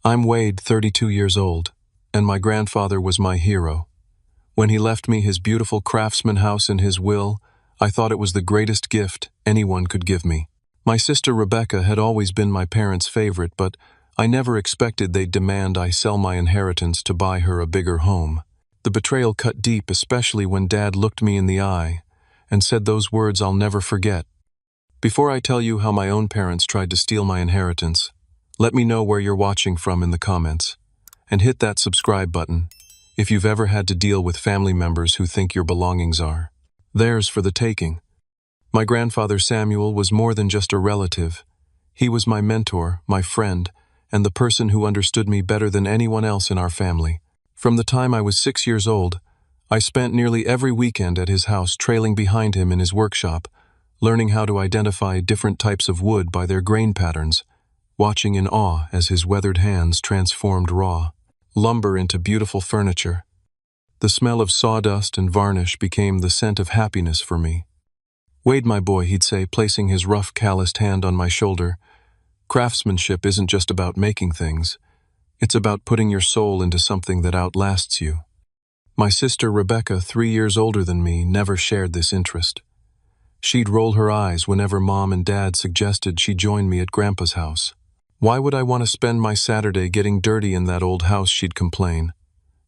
I'm Wade, 32 years old, and my grandfather was my hero. When he left me his beautiful craftsman house in his will, I thought it was the greatest gift anyone could give me. My sister Rebecca had always been my parents' favorite, but I never expected they'd demand I sell my inheritance to buy her a bigger home. The betrayal cut deep, especially when Dad looked me in the eye and said those words I'll never forget. Before I tell you how my own parents tried to steal my inheritance, let me know where you're watching from in the comments, and hit that subscribe button if you've ever had to deal with family members who think your belongings are theirs for the taking. My grandfather Samuel was more than just a relative. He was my mentor, my friend, and the person who understood me better than anyone else in our family. From the time I was 6 years old, I spent nearly every weekend at his house trailing behind him in his workshop, learning how to identify different types of wood by their grain patterns, watching in awe as his weathered hands transformed raw lumber into beautiful furniture. The smell of sawdust and varnish became the scent of happiness for me. "Wade, my boy," he'd say, placing his rough, calloused hand on my shoulder. "Craftsmanship isn't just about making things. It's about putting your soul into something that outlasts you." My sister Rebecca, 3 years older than me, never shared this interest. She'd roll her eyes whenever Mom and Dad suggested she join me at Grandpa's house. "Why would I want to spend my Saturday getting dirty in that old house?" she'd complain.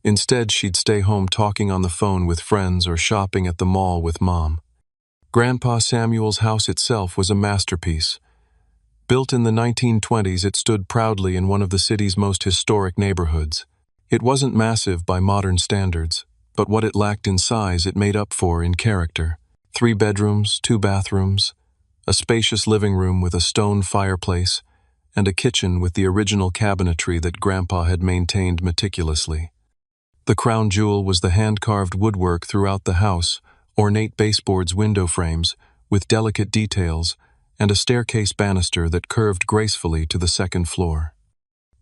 Instead, she'd stay home talking on the phone with friends or shopping at the mall with Mom. Grandpa Samuel's house itself was a masterpiece. Built in the 1920s, it stood proudly in one of the city's most historic neighborhoods. It wasn't massive by modern standards, but what it lacked in size it made up for in character. 3 bedrooms, 2 bathrooms, a spacious living room with a stone fireplace, and a kitchen with the original cabinetry that Grandpa had maintained meticulously. The crown jewel was the hand-carved woodwork throughout the house, ornate baseboards, window frames with delicate details, and a staircase banister that curved gracefully to the second floor.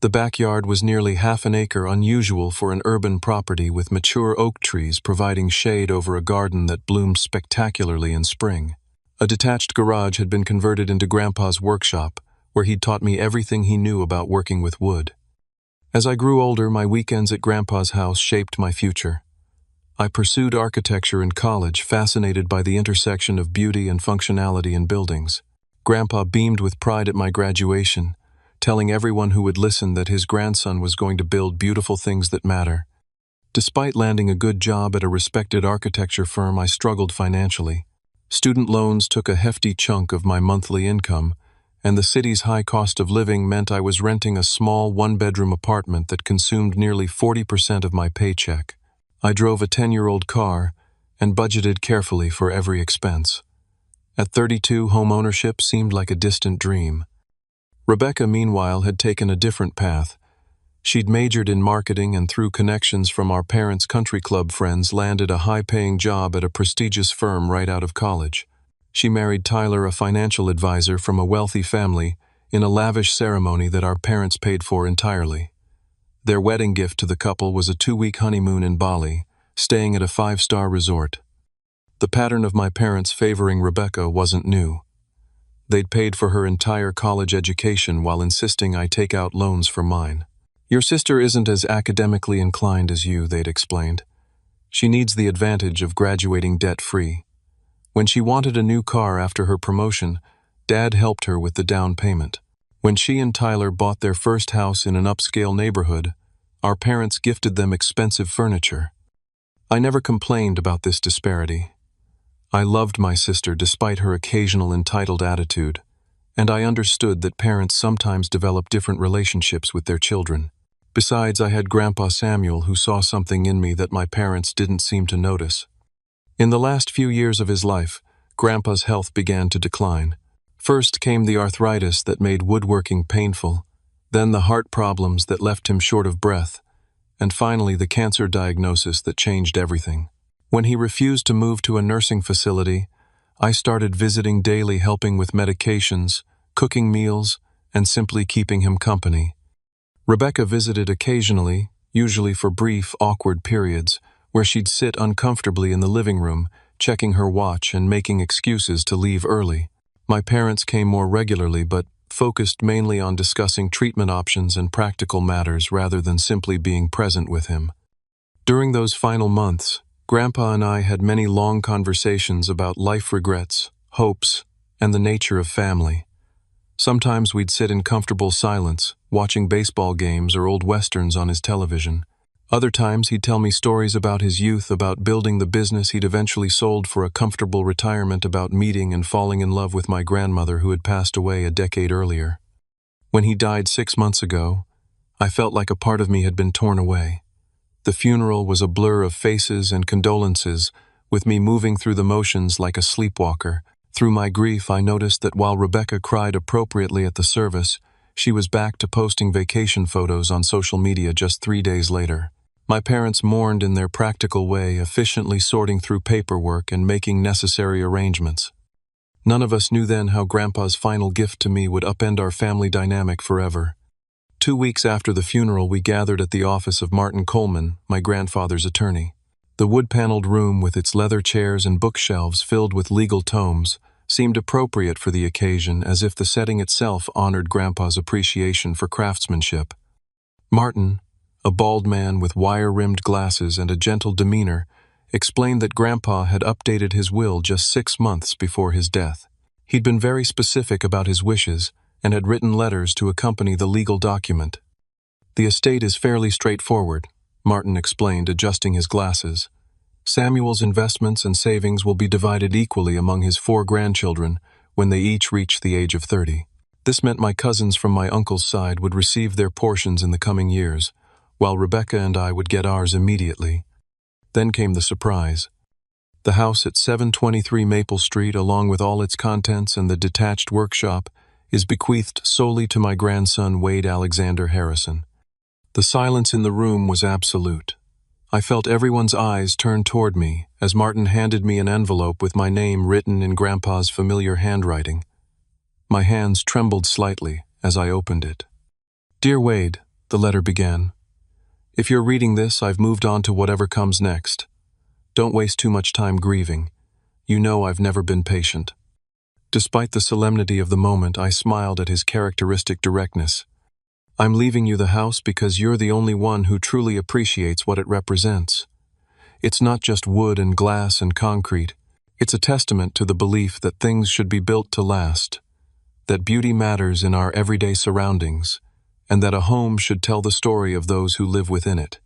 The backyard was nearly half an acre, unusual for an urban property, with mature oak trees providing shade over a garden that bloomed spectacularly in spring. A detached garage had been converted into Grandpa's workshop, where he'd taught me everything he knew about working with wood. As I grew older, my weekends at Grandpa's house shaped my future. I pursued architecture in college, fascinated by the intersection of beauty and functionality in buildings. Grandpa beamed with pride at my graduation, telling everyone who would listen that his grandson was going to build beautiful things that matter. Despite landing a good job at a respected architecture firm, I struggled financially. Student loans took a hefty chunk of my monthly income, and the city's high cost of living meant I was renting a small 1-bedroom apartment that consumed nearly 40% of my paycheck. I drove a 10-year-old car and budgeted carefully for every expense. At 32, home ownership seemed like a distant dream. Rebecca, meanwhile, had taken a different path. She'd majored in marketing and, through connections from our parents' country club friends, landed a high-paying job at a prestigious firm right out of college. She married Tyler, a financial advisor from a wealthy family, in a lavish ceremony that our parents paid for entirely. Their wedding gift to the couple was a 2-week honeymoon in Bali, staying at a 5-star resort. The pattern of my parents favoring Rebecca wasn't new. They'd paid for her entire college education while insisting I take out loans for mine. "Your sister isn't as academically inclined as you," they'd explained. "She needs the advantage of graduating debt-free." When she wanted a new car after her promotion, Dad helped her with the down payment. When she and Tyler bought their first house in an upscale neighborhood, our parents gifted them expensive furniture. I never complained about this disparity. I loved my sister despite her occasional entitled attitude, and I understood that parents sometimes develop different relationships with their children. Besides, I had Grandpa Samuel, who saw something in me that my parents didn't seem to notice. In the last few years of his life, Grandpa's health began to decline. First came the arthritis that made woodworking painful, then the heart problems that left him short of breath, and finally the cancer diagnosis that changed everything. When he refused to move to a nursing facility, I started visiting daily, helping with medications, cooking meals, and simply keeping him company. Rebecca visited occasionally, usually for brief, awkward periods, where she'd sit uncomfortably in the living room, checking her watch and making excuses to leave early. My parents came more regularly, but focused mainly on discussing treatment options and practical matters rather than simply being present with him. During those final months, Grandpa and I had many long conversations about life regrets, hopes, and the nature of family. Sometimes we'd sit in comfortable silence, watching baseball games or old westerns on his television. Other times he'd tell me stories about his youth, about building the business he'd eventually sold for a comfortable retirement, about meeting and falling in love with my grandmother who had passed away a decade earlier. When he died 6 months ago, I felt like a part of me had been torn away. The funeral was a blur of faces and condolences, with me moving through the motions like a sleepwalker. Through my grief, I noticed that while Rebecca cried appropriately at the service, she was back to posting vacation photos on social media just 3 days later. My parents mourned in their practical way, efficiently sorting through paperwork and making necessary arrangements. None of us knew then how Grandpa's final gift to me would upend our family dynamic forever. 2 weeks after the funeral, we gathered at the office of Martin Coleman, my grandfather's attorney. The wood-paneled room with its leather chairs and bookshelves filled with legal tomes seemed appropriate for the occasion, as if the setting itself honored Grandpa's appreciation for craftsmanship. Martin, a bald man with wire-rimmed glasses and a gentle demeanor, explained that Grandpa had updated his will just 6 months before his death. He'd been very specific about his wishes and had written letters to accompany the legal document. "The estate is fairly straightforward," Martin explained, adjusting his glasses. "Samuel's investments and savings will be divided equally among his 4 grandchildren when they each reach the age of 30. This meant my cousins from my uncle's side would receive their portions in the coming years, while Rebecca and I would get ours immediately." Then came the surprise. The house at 723 Maple Street, along with all its contents and the detached workshop, is bequeathed solely to my grandson Wade Alexander Harrison. The silence in the room was absolute. I felt everyone's eyes turn toward me as Martin handed me an envelope with my name written in Grandpa's familiar handwriting. My hands trembled slightly as I opened it. "Dear Wade," the letter began. "If you're reading this, I've moved on to whatever comes next. Don't waste too much time grieving. You know I've never been patient." Despite the solemnity of the moment, I smiled at his characteristic directness. "I'm leaving you the house because you're the only one who truly appreciates what it represents. It's not just wood and glass and concrete. It's a testament to the belief that things should be built to last, that beauty matters in our everyday surroundings, and that a home should tell the story of those who live within it.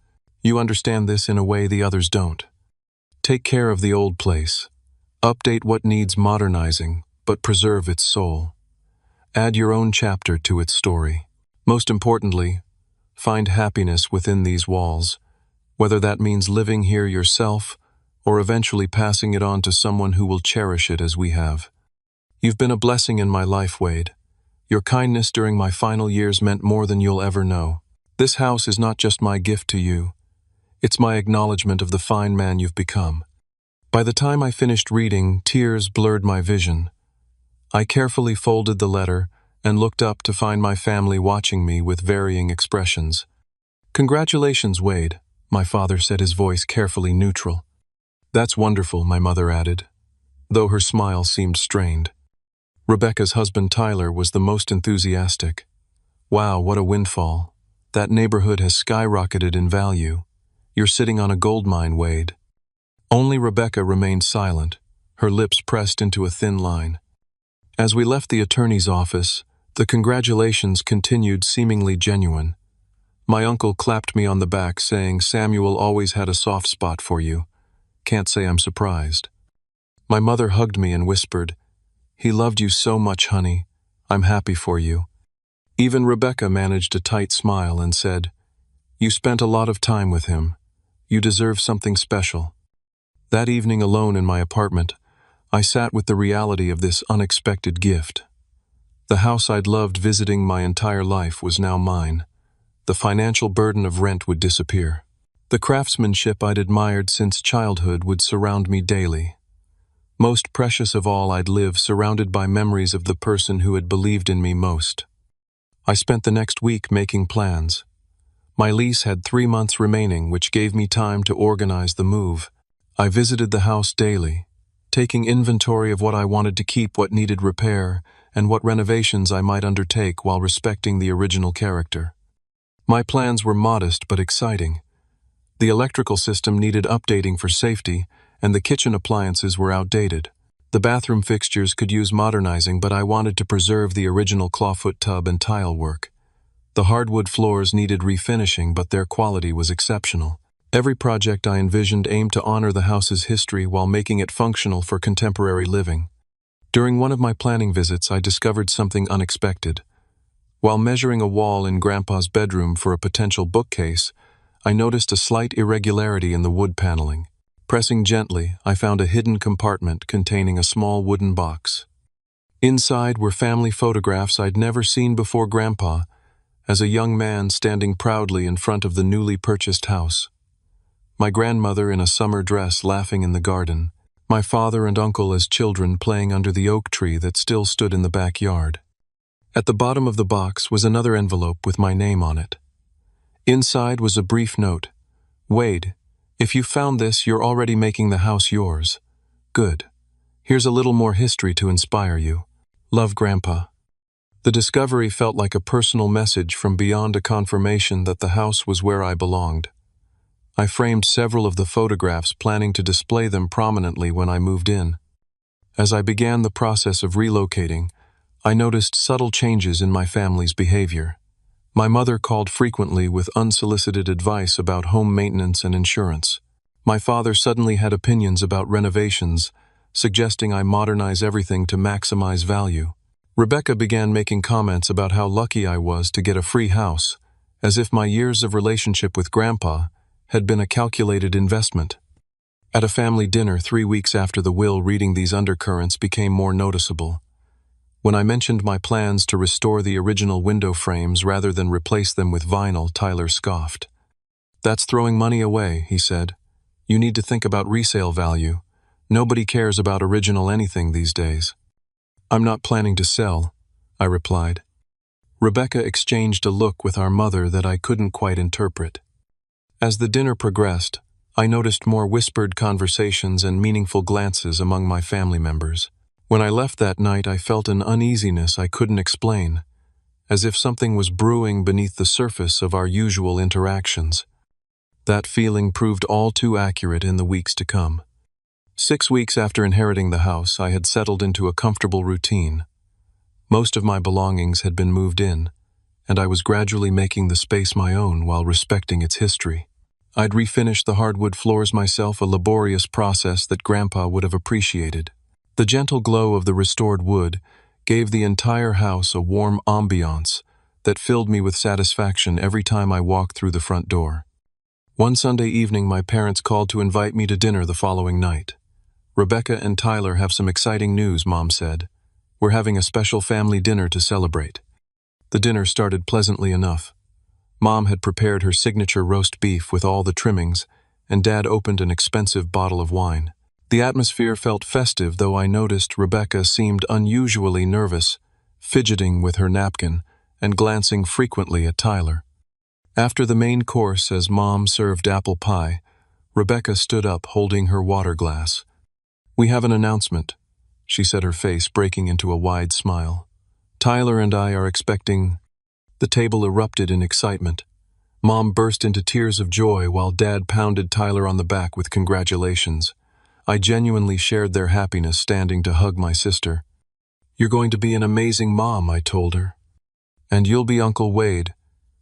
You understand this in a way the others don't. Take care of the old place. Update what needs modernizing, but preserve its soul. Add your own chapter to its story. Most importantly, find happiness within these walls, whether that means living here yourself or eventually passing it on to someone who will cherish it as we have. You've been a blessing in my life, Wade. Your kindness during my final years meant more than you'll ever know. This house is not just my gift to you. It's my acknowledgement of the fine man you've become." By the time I finished reading, tears blurred my vision. I carefully folded the letter and looked up to find my family watching me with varying expressions. "Congratulations, Wade," my father said, his voice carefully neutral. "That's wonderful," my mother added, though her smile seemed strained. Rebecca's husband Tyler was the most enthusiastic. "Wow, what a windfall. That neighborhood has skyrocketed in value. You're sitting on a gold mine, Wade." Only Rebecca remained silent, her lips pressed into a thin line. As we left the attorney's office, the congratulations continued, seemingly genuine. My uncle clapped me on the back, saying, "Samuel always had a soft spot for you. Can't say I'm surprised." My mother hugged me and whispered, "He loved you so much, honey. I'm happy for you." Even Rebecca managed a tight smile and said, "You spent a lot of time with him. You deserve something special." That evening, alone in my apartment, I sat with the reality of this unexpected gift. The house I'd loved visiting my entire life was now mine. The financial burden of rent would disappear. The craftsmanship I'd admired since childhood would surround me daily. Most precious of all, I'd live surrounded by memories of the person who had believed in me most. I spent the next week making plans. My lease had 3 months remaining, which gave me time to organize the move. I visited the house daily, taking inventory of what I wanted to keep, what needed repair, and what renovations I might undertake while respecting the original character. My plans were modest but exciting. The electrical system needed updating for safety, and the kitchen appliances were outdated. The bathroom fixtures could use modernizing, but I wanted to preserve the original clawfoot tub and tile work. The hardwood floors needed refinishing, but their quality was exceptional. Every project I envisioned aimed to honor the house's history while making it functional for contemporary living. During one of my planning visits, I discovered something unexpected. While measuring a wall in Grandpa's bedroom for a potential bookcase, I noticed a slight irregularity in the wood paneling. Pressing gently, I found a hidden compartment containing a small wooden box. Inside were family photographs I'd never seen before Grandpa, as a young man standing proudly in front of the newly purchased house. My grandmother in a summer dress laughing in the garden, my father and uncle as children playing under the oak tree that still stood in the backyard. At the bottom of the box was another envelope with my name on it. Inside was a brief note. "Wade, if you found this, you're already making the house yours. Good. Here's a little more history to inspire you. Love, Grandpa." The discovery felt like a personal message from beyond, a confirmation that the house was where I belonged. I framed several of the photographs, planning to display them prominently when I moved in. As I began the process of relocating, I noticed subtle changes in my family's behavior. My mother called frequently with unsolicited advice about home maintenance and insurance. My father suddenly had opinions about renovations, suggesting I modernize everything to maximize value. Rebecca began making comments about how lucky I was to get a free house, as if my years of relationship with Grandpa had been a calculated investment. At a family dinner 3 weeks after the will, reading these undercurrents became more noticeable. When I mentioned my plans to restore the original window frames rather than replace them with vinyl, Tyler scoffed. "That's throwing money away," he said. "You need to think about resale value. Nobody cares about original anything these days." "I'm not planning to sell," I replied. Rebecca exchanged a look with our mother that I couldn't quite interpret. As the dinner progressed, I noticed more whispered conversations and meaningful glances among my family members. When I left that night, I felt an uneasiness I couldn't explain, as if something was brewing beneath the surface of our usual interactions. That feeling proved all too accurate in the weeks to come. 6 weeks after inheriting the house, I had settled into a comfortable routine. Most of my belongings had been moved in, and I was gradually making the space my own while respecting its history. I'd refinished the hardwood floors myself, a laborious process that Grandpa would have appreciated. The gentle glow of the restored wood gave the entire house a warm ambiance that filled me with satisfaction every time I walked through the front door. One Sunday evening, my parents called to invite me to dinner the following night. "Rebecca and Tyler have some exciting news," Mom said. "We're having a special family dinner to celebrate." The dinner started pleasantly enough. Mom had prepared her signature roast beef with all the trimmings, and Dad opened an expensive bottle of wine. The atmosphere felt festive, though I noticed Rebecca seemed unusually nervous, fidgeting with her napkin and glancing frequently at Tyler. After the main course, as Mom served apple pie, Rebecca stood up holding her water glass. "We have an announcement," she said, her face breaking into a wide smile. "Tyler and I are expecting—" The table erupted in excitement. Mom burst into tears of joy while Dad pounded Tyler on the back with congratulations. I genuinely shared their happiness, standing to hug my sister. "You're going to be an amazing mom," I told her. "And you'll be Uncle Wade,"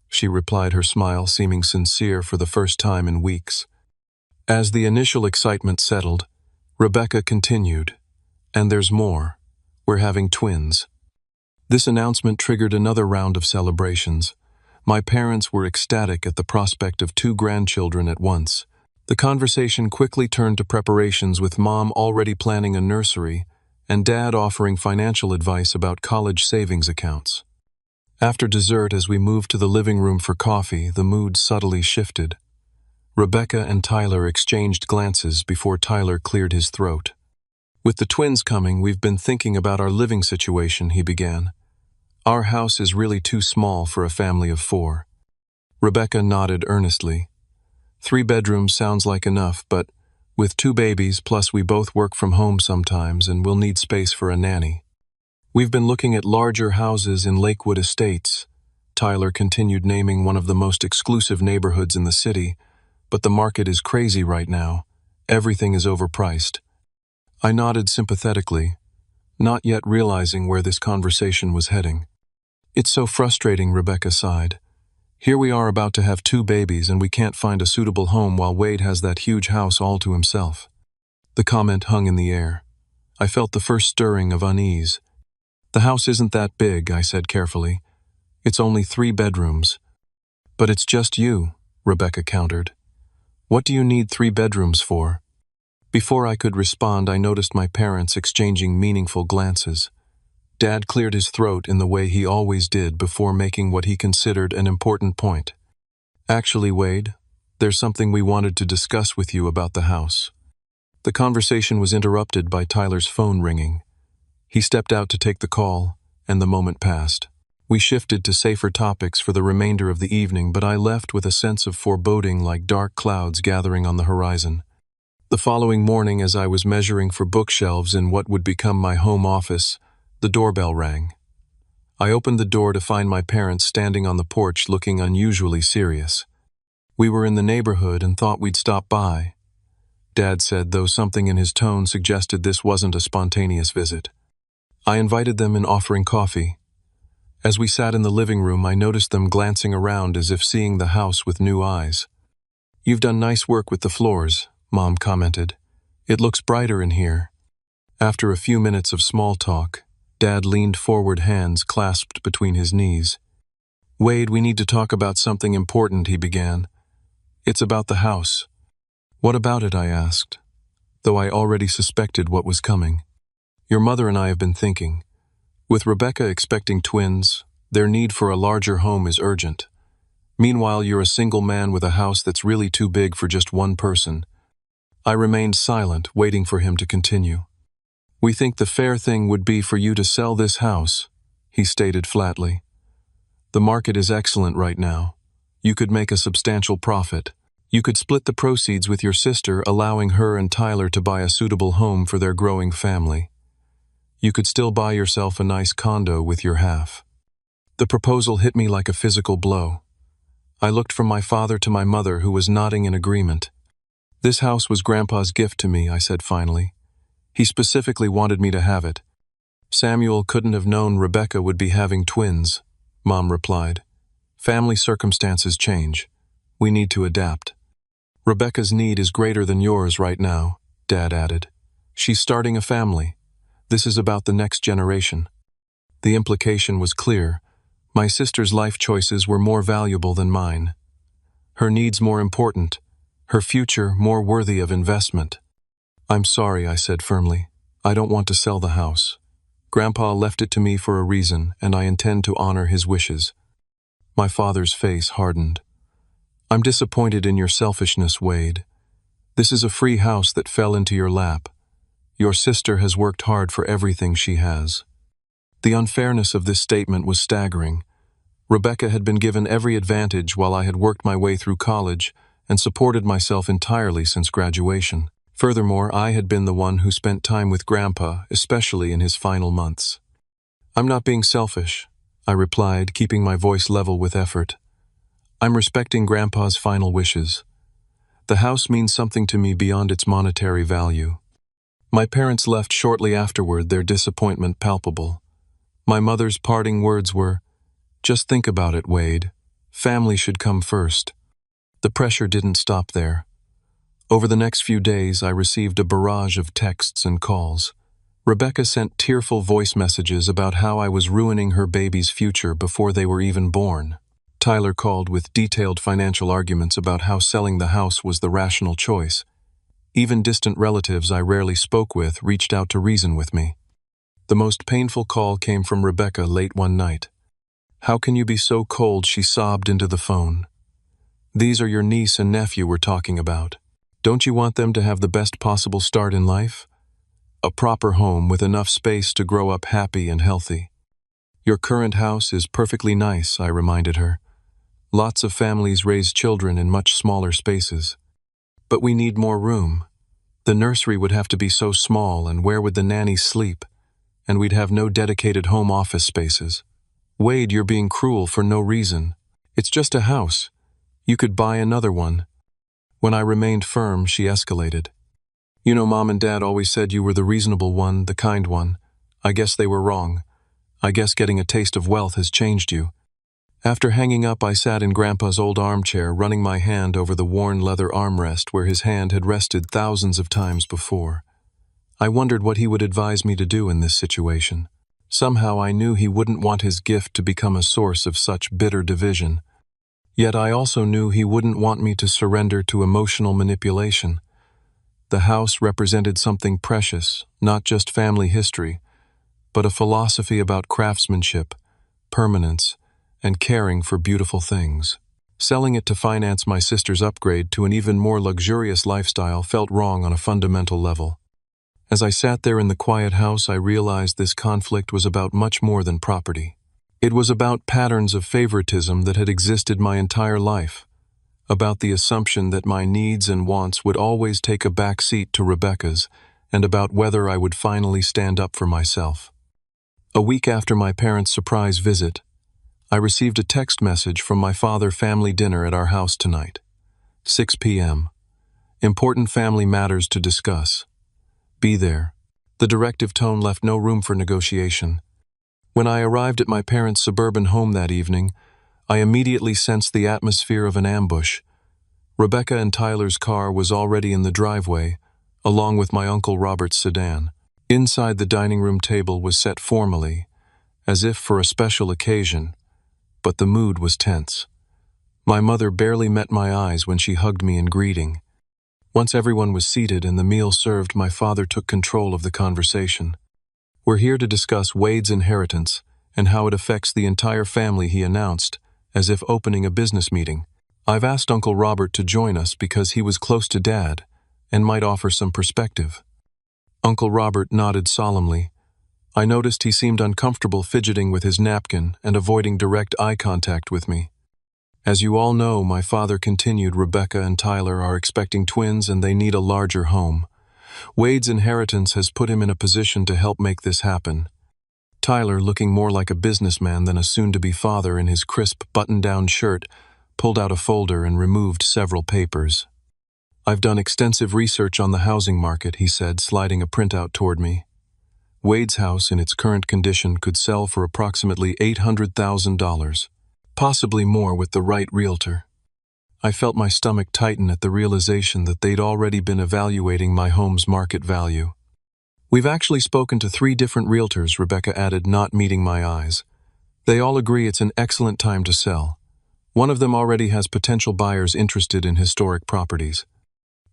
she replied, her smile seeming sincere for the first time in weeks. As the initial excitement settled, Rebecca continued, "And there's more. We're having twins." This announcement triggered another round of celebrations. My parents were ecstatic at the prospect of 2 grandchildren at once. The conversation quickly turned to preparations, with Mom already planning a nursery and Dad offering financial advice about college savings accounts. After dessert, as we moved to the living room for coffee, the mood subtly shifted. Rebecca and Tyler exchanged glances before Tyler cleared his throat. "With the twins coming, we've been thinking about our living situation," he began. "Our house is really too small for a family of 4. Rebecca nodded earnestly. 3 bedrooms sounds like enough, but with 2 babies, plus we both work from home sometimes, and we'll need space for a nanny." We've been looking at larger houses in Lakewood Estates. Tyler continued naming one of the most exclusive neighborhoods in the city, but the market is crazy right now. Everything is overpriced. I nodded sympathetically, not yet realizing where this conversation was heading. It's so frustrating, Rebecca sighed. Here we are about to have 2 babies and we can't find a suitable home while Wade has that huge house all to himself. The comment hung in the air. I felt the first stirring of unease. The house isn't that big, I said carefully. It's only 3 bedrooms. But it's just you, Rebecca countered. What do you need 3 bedrooms for? Before I could respond, I noticed my parents exchanging meaningful glances. Dad cleared his throat in the way he always did before making what he considered an important point. Actually, Wade, there's something we wanted to discuss with you about the house. The conversation was interrupted by Tyler's phone ringing. He stepped out to take the call, and the moment passed. We shifted to safer topics for the remainder of the evening, but I left with a sense of foreboding like dark clouds gathering on the horizon. The following morning, as I was measuring for bookshelves in what would become my home office, the doorbell rang. I opened the door to find my parents standing on the porch looking unusually serious. We were in the neighborhood and thought we'd stop by, Dad said, though something in his tone suggested this wasn't a spontaneous visit. I invited them in, offering coffee. As we sat in the living room, I noticed them glancing around as if seeing the house with new eyes. You've done nice work with the floors, Mom commented. It looks brighter in here. After a few minutes of small talk, Dad leaned forward, hands clasped between his knees. Wade, we need to talk about something important, he began. It's about the house. What about it, I asked, though I already suspected what was coming. Your mother and I have been thinking. With Rebecca expecting twins, their need for a larger home is urgent. Meanwhile, you're a single man with a house that's really too big for just one person. I remained silent, waiting for him to continue. We think the fair thing would be for you to sell this house, he stated flatly. The market is excellent right now. You could make a substantial profit. You could split the proceeds with your sister, allowing her and Tyler to buy a suitable home for their growing family. You could still buy yourself a nice condo with your half. The proposal hit me like a physical blow. I looked from my father to my mother, who was nodding in agreement. This house was Grandpa's gift to me, I said finally. He specifically wanted me to have it. Samuel couldn't have known Rebecca would be having twins, Mom replied. Family circumstances change. We need to adapt. Rebecca's need is greater than yours right now, Dad added. She's starting a family. This is about the next generation. The implication was clear. My sister's life choices were more valuable than mine. Her needs more important. Her future more worthy of investment. I'm sorry, I said firmly. I don't want to sell the house. Grandpa left it to me for a reason, and I intend to honor his wishes. My father's face hardened. I'm disappointed in your selfishness, Wade. This is a free house that fell into your lap. Your sister has worked hard for everything she has. The unfairness of this statement was staggering. Rebecca had been given every advantage while I had worked my way through college and supported myself entirely since graduation. Furthermore, I had been the one who spent time with Grandpa, especially in his final months. I'm not being selfish, I replied, keeping my voice level with effort. I'm respecting Grandpa's final wishes. The house means something to me beyond its monetary value. My parents left shortly afterward, their disappointment palpable. My mother's parting words were, "Just think about it, Wade. Family should come first." The pressure didn't stop there. Over the next few days, I received a barrage of texts and calls. Rebecca sent tearful voice messages about how I was ruining her baby's future before they were even born. Tyler called with detailed financial arguments about how selling the house was the rational choice. Even distant relatives I rarely spoke with reached out to reason with me. The most painful call came from Rebecca late one night. "How can you be so cold?" she sobbed into the phone. "These are your niece and nephew we're talking about. Don't you want them to have the best possible start in life? A proper home with enough space to grow up happy and healthy. Your current house is perfectly nice," I reminded her. "Lots of families raise children in much smaller spaces. But we need more room. The nursery would have to be so small, and where would the nannies sleep? and we'd have no dedicated home office spaces. Wade, you're being cruel for no reason. It's just a house. You could buy another one. When I remained firm, she escalated. You know, Mom and Dad always said you were the reasonable one, the kind one. I guess they were wrong. I guess getting a taste of wealth has changed you. After hanging up, I sat in Grandpa's old armchair, running my hand over the worn leather armrest where his hand had rested thousands of times before. I wondered what he would advise me to do in this situation. Somehow I knew he wouldn't want his gift to become a source of such bitter division. Yet I also knew he wouldn't want me to surrender to emotional manipulation. The house represented something precious, not just family history, but a philosophy about craftsmanship, permanence, and caring for beautiful things. Selling it to finance my sister's upgrade to an even more luxurious lifestyle felt wrong on a fundamental level. As I sat there in the quiet house, I realized this conflict was about much more than property. It was about patterns of favoritism that had existed my entire life, about the assumption that my needs and wants would always take a back seat to Rebecca's, and about whether I would finally stand up for myself. A week after my parents' surprise visit, I received a text message from my father: family dinner at our house tonight. 6 p.m. Important family matters to discuss. Be there. The directive tone left no room for negotiation. When I arrived at my parents' suburban home that evening, I immediately sensed the atmosphere of an ambush. Rebecca and Tyler's car was already in the driveway, along with my Uncle Robert's sedan. Inside, the dining room table was set formally, as if for a special occasion, but the mood was tense. My mother barely met my eyes when she hugged me in greeting. Once everyone was seated and the meal served, my father took control of the conversation. We're here to discuss Wade's inheritance and how it affects the entire family, he announced, as if opening a business meeting. I've asked Uncle Robert to join us because he was close to Dad and might offer some perspective. Uncle Robert nodded solemnly. I noticed he seemed uncomfortable, fidgeting with his napkin and avoiding direct eye contact with me. As you all know, my father continued, Rebecca and Tyler are expecting twins and they need a larger home. Wade's inheritance has put him in a position to help make this happen. Tyler, looking more like a businessman than a soon-to-be father in his crisp button-down shirt, pulled out a folder and removed several papers. I've done extensive research on the housing market, he said, sliding a printout toward me. Wade's house, in its current condition, could sell for approximately $800,000. Possibly more with the right realtor. I felt my stomach tighten at the realization that they'd already been evaluating my home's market value. We've actually spoken to 3 different realtors, Rebecca added, not meeting my eyes. They all agree it's an excellent time to sell. One of them already has potential buyers interested in historic properties.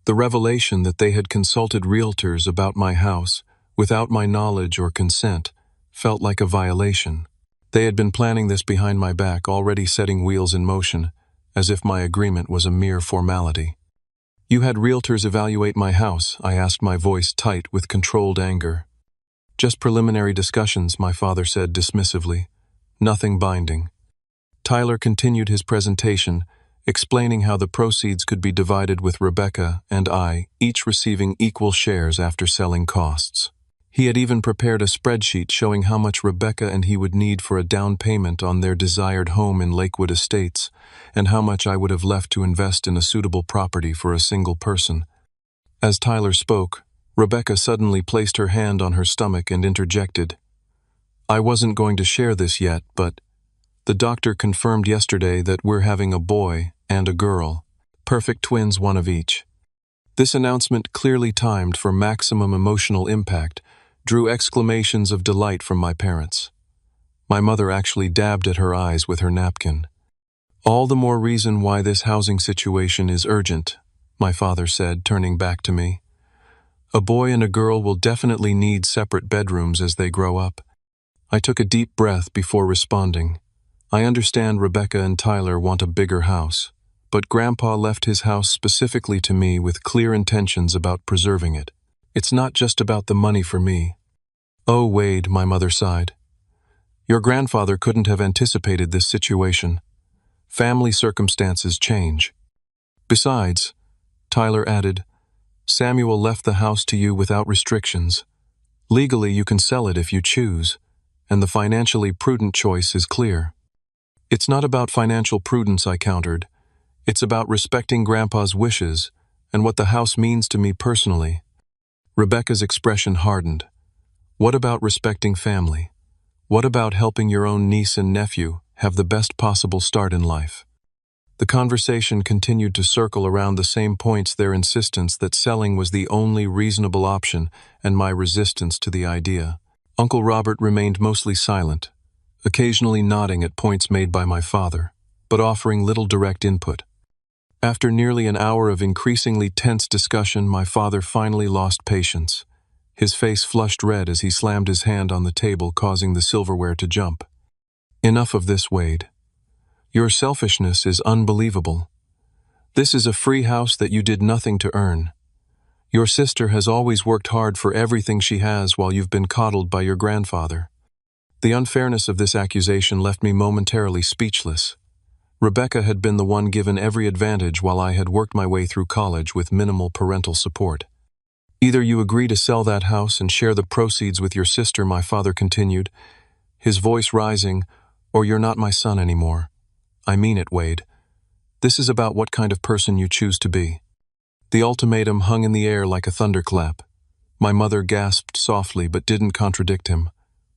The revelation that they had consulted realtors about my house without my knowledge or consent felt like a violation. They had been planning this behind my back, already setting wheels in motion, as if my agreement was a mere formality. You had realtors evaluate my house, I asked, my voice tight with controlled anger. Just preliminary discussions, my father said dismissively. Nothing binding. Tyler continued his presentation, explaining how the proceeds could be divided with Rebecca and I, each receiving equal shares after selling costs. He had even prepared a spreadsheet showing how much Rebecca and he would need for a down payment on their desired home in Lakewood Estates, and how much I would have left to invest in a suitable property for a single person. As Tyler spoke, Rebecca suddenly placed her hand on her stomach and interjected. I wasn't going to share this yet, but the doctor confirmed yesterday that we're having a boy and a girl. Perfect twins, one of each. This announcement, clearly timed for maximum emotional impact, drew exclamations of delight from my parents. My mother actually dabbed at her eyes with her napkin. All the more reason why this housing situation is urgent, my father said, turning back to me. A boy and a girl will definitely need separate bedrooms as they grow up. I took a deep breath before responding. I understand Rebecca and Tyler want a bigger house, but Grandpa left his house specifically to me with clear intentions about preserving it. It's not just about the money for me. Oh, Wade, my mother sighed. Your grandfather couldn't have anticipated this situation. Family circumstances change. Besides, Tyler added, Samuel left the house to you without restrictions. Legally, you can sell it if you choose, and the financially prudent choice is clear. It's not about financial prudence, I countered. It's about respecting Grandpa's wishes and what the house means to me personally. Rebecca's expression hardened. What about respecting family? What about helping your own niece and nephew have the best possible start in life? The conversation continued to circle around the same points: their insistence that selling was the only reasonable option and my resistance to the idea. Uncle Robert remained mostly silent, occasionally nodding at points made by my father, but offering little direct input. After nearly an hour of increasingly tense discussion, my father finally lost patience. His face flushed red as he slammed his hand on the table, causing the silverware to jump. Enough of this, Wade. Your selfishness is unbelievable. This is a free house that you did nothing to earn. Your sister has always worked hard for everything she has while you've been coddled by your grandfather. The unfairness of this accusation left me momentarily speechless. Rebecca had been the one given every advantage while I had worked my way through college with minimal parental support. Either you agree to sell that house and share the proceeds with your sister, my father continued, his voice rising, or you're not my son anymore. I mean it, Wade. This is about what kind of person you choose to be. The ultimatum hung in the air like a thunderclap. My mother gasped softly but didn't contradict him.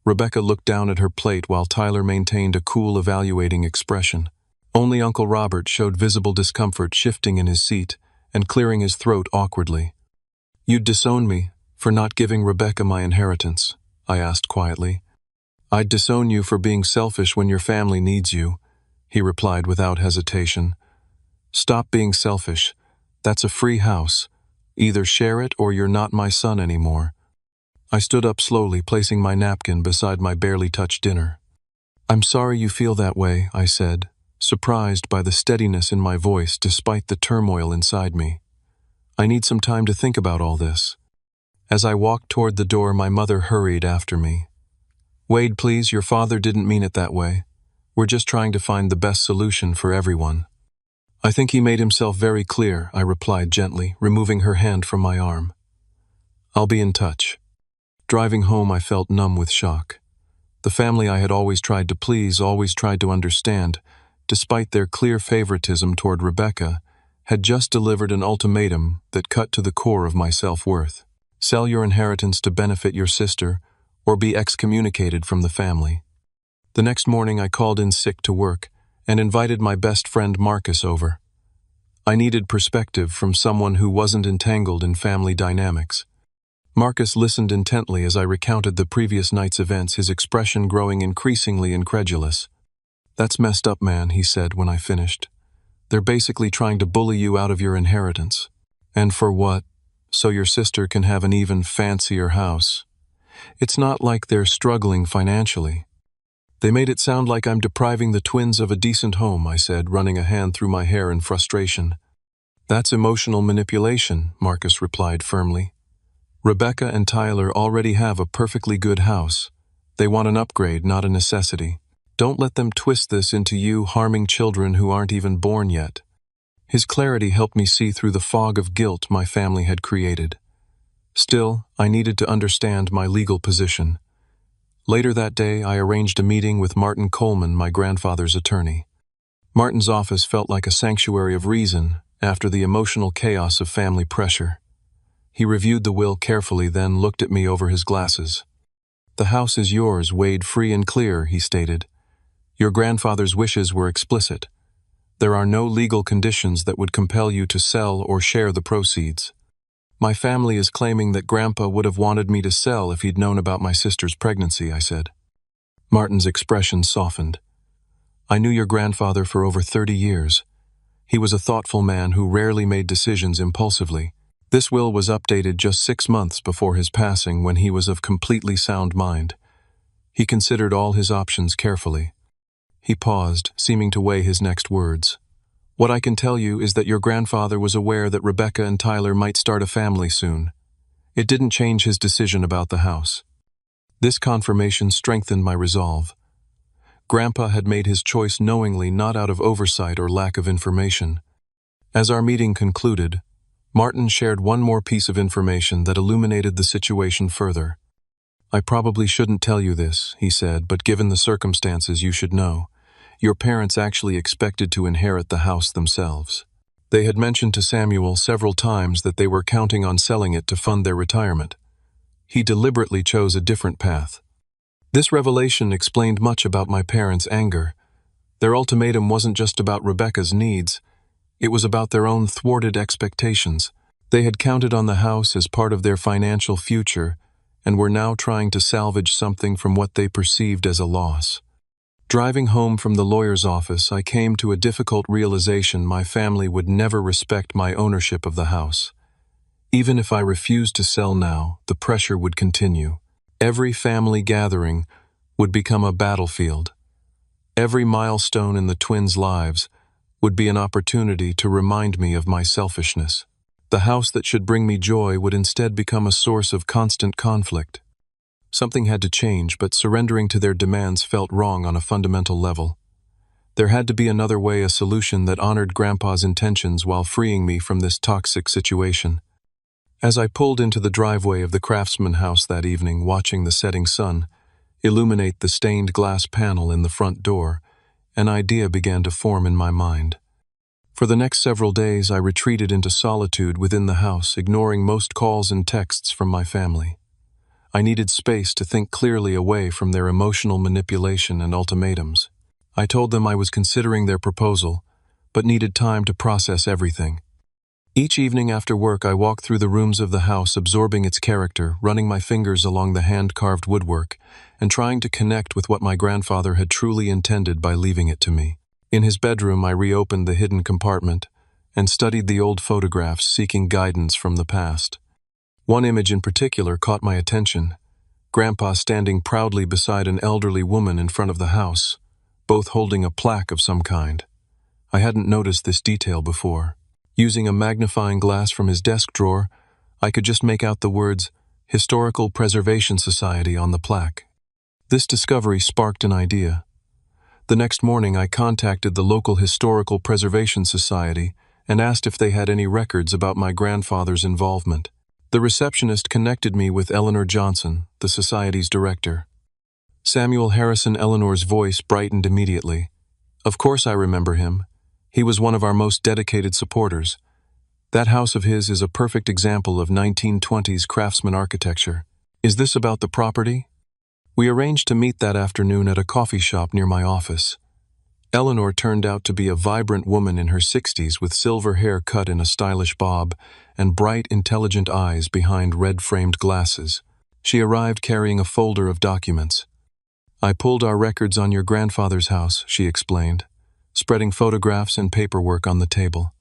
Rebecca looked down at her plate while Tyler maintained a cool, evaluating expression. Only Uncle Robert showed visible discomfort, shifting in his seat and clearing his throat awkwardly. You'd disown me for not giving Rebecca my inheritance, I asked quietly. I'd disown you for being selfish when your family needs you, he replied without hesitation. Stop being selfish. That's a free house. Either share it or you're not my son anymore. I stood up slowly, placing my napkin beside my barely touched dinner. I'm sorry you feel that way, I said, surprised by the steadiness in my voice despite the turmoil inside me. I need some time to think about all this. As I walked toward the door, my mother hurried after me. Wade, please, your father didn't mean it that way. We're just trying to find the best solution for everyone. I think he made himself very clear, I replied gently, removing her hand from my arm. I'll be in touch. Driving home, I felt numb with shock. The family I had always tried to please, always tried to understand, despite their clear favoritism toward Rebecca, had just delivered an ultimatum that cut to the core of my self-worth. Sell your inheritance to benefit your sister, or be excommunicated from the family. The next morning I called in sick to work and invited my best friend Marcus over. I needed perspective from someone who wasn't entangled in family dynamics. Marcus listened intently as I recounted the previous night's events, his expression growing increasingly incredulous. That's messed up, man, he said when I finished. They're basically trying to bully you out of your inheritance. And for what? So your sister can have an even fancier house. It's not like they're struggling financially. They made it sound like I'm depriving the twins of a decent home, I said, running a hand through my hair in frustration. That's emotional manipulation, Marcus replied firmly. Rebecca and Tyler already have a perfectly good house. They want an upgrade, not a necessity. Don't let them twist this into you harming children who aren't even born yet. His clarity helped me see through the fog of guilt my family had created. Still, I needed to understand my legal position. Later that day, I arranged a meeting with Martin Coleman, my grandfather's attorney. Martin's office felt like a sanctuary of reason after the emotional chaos of family pressure. He reviewed the will carefully, then looked at me over his glasses. The house is yours, Wade, free and clear, he stated. Your grandfather's wishes were explicit. There are no legal conditions that would compel you to sell or share the proceeds. My family is claiming that Grandpa would have wanted me to sell if he'd known about my sister's pregnancy, I said. Martin's expression softened. I knew your grandfather for over 30 years. He was a thoughtful man who rarely made decisions impulsively. This will was updated just 6 months before his passing, when he was of completely sound mind. He considered all his options carefully. He paused, seeming to weigh his next words. What I can tell you is that your grandfather was aware that Rebecca and Tyler might start a family soon. It didn't change his decision about the house. This confirmation strengthened my resolve. Grandpa had made his choice knowingly, not out of oversight or lack of information. As our meeting concluded, Martin shared one more piece of information that illuminated the situation further. "I probably shouldn't tell you this," he said, "but given the circumstances, you should know. Your parents actually expected to inherit the house themselves. They had mentioned to Samuel several times that they were counting on selling it to fund their retirement. He deliberately chose a different path." This revelation explained much about my parents' anger. Their ultimatum wasn't just about Rebecca's needs, it was about their own thwarted expectations. They had counted on the house as part of their financial future and were now trying to salvage something from what they perceived as a loss. Driving home from the lawyer's office, I came to a difficult realization: my family would never respect my ownership of the house. Even if I refused to sell now, the pressure would continue. Every family gathering would become a battlefield. Every milestone in the twins' lives would be an opportunity to remind me of my selfishness. The house that should bring me joy would instead become a source of constant conflict. Something had to change, but surrendering to their demands felt wrong on a fundamental level. There had to be another way, a solution that honored Grandpa's intentions while freeing me from this toxic situation. As I pulled into the driveway of the Craftsman house that evening, watching the setting sun illuminate the stained glass panel in the front door, an idea began to form in my mind. For the next several days, I retreated into solitude within the house, ignoring most calls and texts from my family. I needed space to think clearly away from their emotional manipulation and ultimatums. I told them I was considering their proposal, but needed time to process everything. Each evening after work, I walked through the rooms of the house, absorbing its character, running my fingers along the hand-carved woodwork, and trying to connect with what my grandfather had truly intended by leaving it to me. In his bedroom, I reopened the hidden compartment and studied the old photographs, seeking guidance from the past. One image in particular caught my attention: Grandpa standing proudly beside an elderly woman in front of the house, both holding a plaque of some kind. I hadn't noticed this detail before. Using a magnifying glass from his desk drawer, I could just make out the words "Historical Preservation Society" on the plaque. This discovery sparked an idea. The next morning, I contacted the local Historical Preservation Society and asked if they had any records about my grandfather's involvement. The receptionist connected me with Eleanor Johnson, the society's director. Samuel Harrison. Eleanor's voice brightened immediately. "Of course I remember him. He was one of our most dedicated supporters. That house of his is a perfect example of 1920s craftsman architecture. Is this about the property?" We arranged to meet that afternoon at a coffee shop near my office. Eleanor turned out to be a vibrant woman in her 60s with silver hair cut in a stylish bob and bright, intelligent eyes behind red-framed glasses. She arrived carrying a folder of documents. "I pulled our records on your grandfather's house," she explained, spreading photographs and paperwork on the table.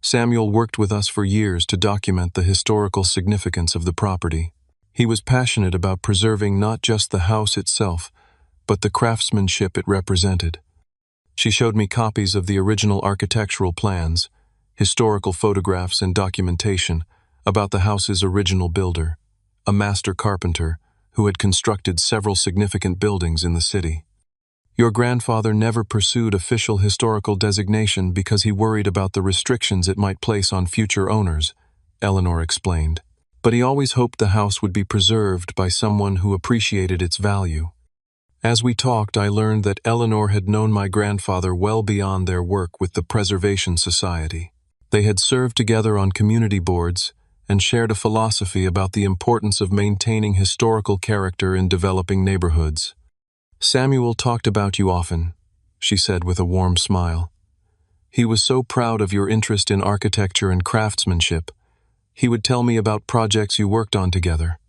"Samuel worked with us for years to document the historical significance of the property. He was passionate about preserving not just the house itself, but the craftsmanship it represented." She showed me copies of the original architectural plans, historical photographs, and documentation about the house's original builder, a master carpenter who had constructed several significant buildings in the city. "Your grandfather never pursued official historical designation because he worried about the restrictions it might place on future owners," Eleanor explained. "But he always hoped the house would be preserved by someone who appreciated its value." As we talked, I learned that Eleanor had known my grandfather well beyond their work with the Preservation Society. They had served together on community boards and shared a philosophy about the importance of maintaining historical character in developing neighborhoods. "Samuel talked about you often," she said with a warm smile. "He was so proud of your interest in architecture and craftsmanship. He would tell me about projects you worked on together."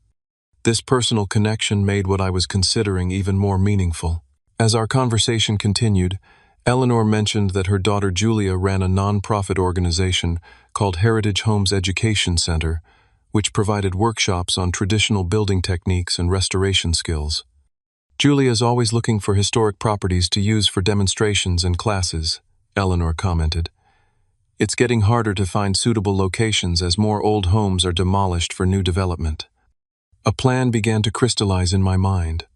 This personal connection made what I was considering even more meaningful. As our conversation continued, Eleanor mentioned that her daughter Julia ran a non-profit organization called Heritage Homes Education Center, which provided workshops on traditional building techniques and restoration skills. "Julia is always looking for historic properties to use for demonstrations and classes," Eleanor commented. "It's getting harder to find suitable locations as more old homes are demolished for new development." A plan began to crystallize in my mind.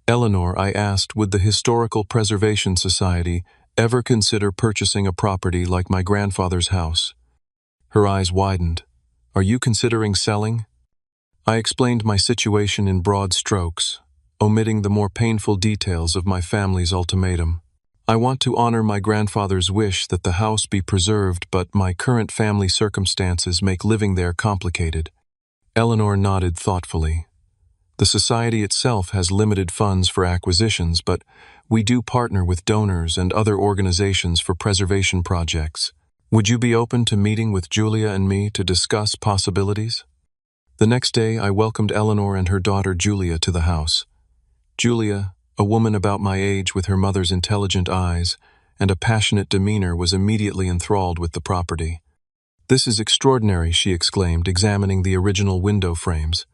"Eleanor," I asked, "would the Historical Preservation Society ever consider purchasing a property like my grandfather's house?" Her eyes widened. "Are you considering selling?" I explained my situation in broad strokes, omitting the more painful details of my family's ultimatum. I want to honor my grandfather's wish that the house be preserved, but my current family circumstances make living there complicated. Eleanor nodded thoughtfully. The society itself has limited funds for acquisitions, but we do partner with donors and other organizations for preservation projects. Would you be open to meeting with Julia and me to discuss possibilities? The next day, I welcomed Eleanor and her daughter Julia to the house. Julia, a woman about my age with her mother's intelligent eyes and a passionate demeanor, was immediately enthralled with the property. "This is extraordinary," she exclaimed, examining the original window frames.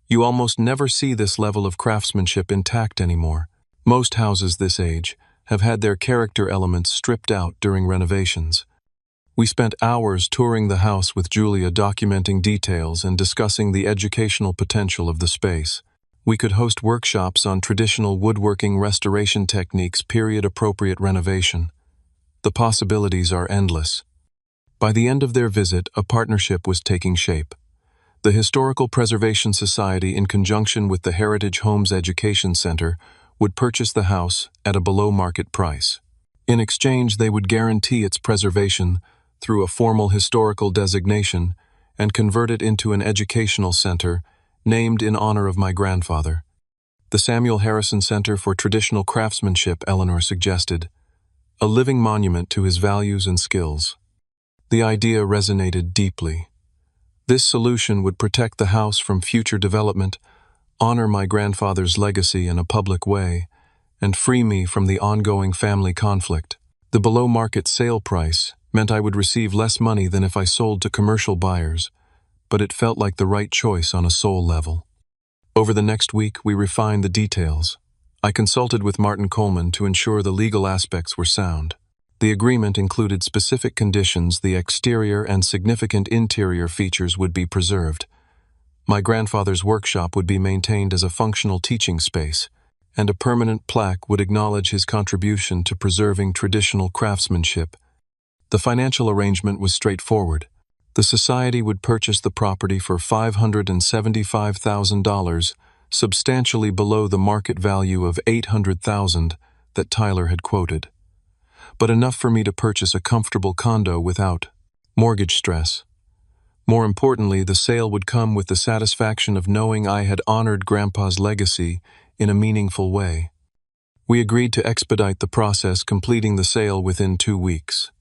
"You almost never see this level of craftsmanship intact anymore. Most houses this age have had their character elements stripped out during renovations." We spent hours touring the house with Julia, documenting details and discussing the educational potential of the space. We could host workshops on traditional woodworking restoration techniques, period-appropriate renovation. The possibilities are endless. By the end of their visit, a partnership was taking shape. The Historical Preservation Society, in conjunction with the Heritage Homes Education Center, would purchase the house at a below-market price. In exchange, they would guarantee its preservation through a formal historical designation and convert it into an educational center named in honor of my grandfather. The Samuel Harrison Center for Traditional Craftsmanship, Eleanor suggested, a living monument to his values and skills. The idea resonated deeply. This solution would protect the house from future development, honor my grandfather's legacy in a public way, and free me from the ongoing family conflict. The below-market sale price meant I would receive less money than if I sold to commercial buyers, but it felt like the right choice on a soul level. Over the next week, we refined the details. I consulted with Martin Coleman to ensure the legal aspects were sound. The agreement included specific conditions: the exterior and significant interior features would be preserved. My grandfather's workshop would be maintained as a functional teaching space, and a permanent plaque would acknowledge his contribution to preserving traditional craftsmanship. The financial arrangement was straightforward. The society would purchase the property for $575,000, substantially below the market value of $800,000 that Tyler had quoted, but enough for me to purchase a comfortable condo without mortgage stress. More importantly, the sale would come with the satisfaction of knowing I had honored Grandpa's legacy in a meaningful way. We agreed to expedite the process, completing the sale within 2 weeks.